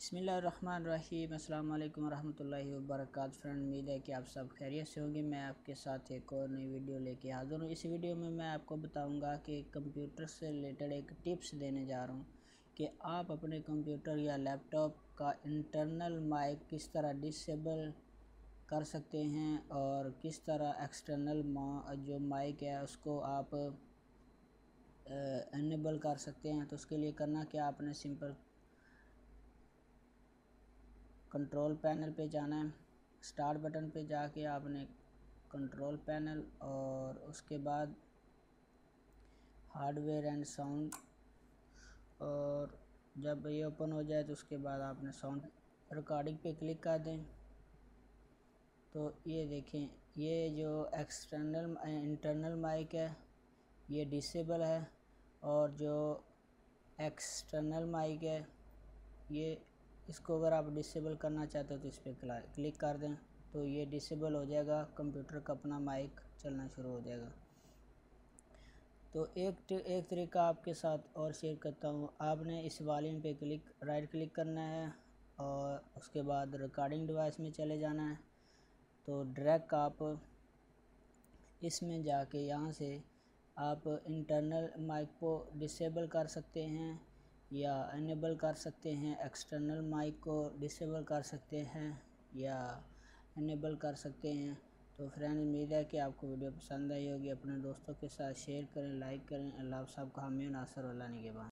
बिस्मिल्लाहिर्रहमानिर्रहीम अस्सलाम वालेकुम रहमतुल्लाहि व बरकातहू। फ्रेंड, उम्मीद है कि आप सब खैरियत से होंगे। मैं आपके साथ एक और नई वीडियो लेके हाज़िर हूँ। इस वीडियो में मैं आपको बताऊंगा कि कंप्यूटर से रिलेटेड एक टिप्स देने जा रहा हूँ कि आप अपने कंप्यूटर या लैपटॉप का इंटरनल माइक किस तरह डिसेबल कर सकते हैं और किस तरह एक्सटर्नल जो माइक है उसको आप एनेबल कर सकते हैं। तो उसके लिए करना क्या, आपने सिंपल कंट्रोल पैनल पे जाना है। स्टार्ट बटन पे जाके आपने कंट्रोल पैनल और उसके बाद हार्डवेयर एंड साउंड, और जब ये ओपन हो जाए तो उसके बाद आपने साउंड रिकॉर्डिंग पे क्लिक कर दें। तो ये देखें, ये जो एक्सटर्नल इंटरनल माइक है ये डिसेबल है, और जो एक्सटर्नल माइक है ये इसको अगर आप डिसेबल करना चाहते हो तो इस पर क्लिक कर दें तो ये डिसेबल हो जाएगा, कंप्यूटर का अपना माइक चलना शुरू हो जाएगा। तो एक तरीका आपके साथ और शेयर करता हूँ। आपने इस वॉल्यूम पे राइट क्लिक करना है और उसके बाद रिकॉर्डिंग डिवाइस में चले जाना है। तो डायरेक्ट आप इसमें जाके यहाँ से आप इंटरनल माइक को डिसेबल कर सकते हैं या इनेबल कर सकते हैं, एक्सटर्नल माइक को डिसेबल कर सकते हैं या इनेबल कर सकते हैं। तो फ्रेंड, उम्मीद है कि आपको वीडियो पसंद आई होगी। अपने दोस्तों के साथ शेयर करें, लाइक करें। अल्लाह आप सबका हामी नासर अल्लाह निगहबान।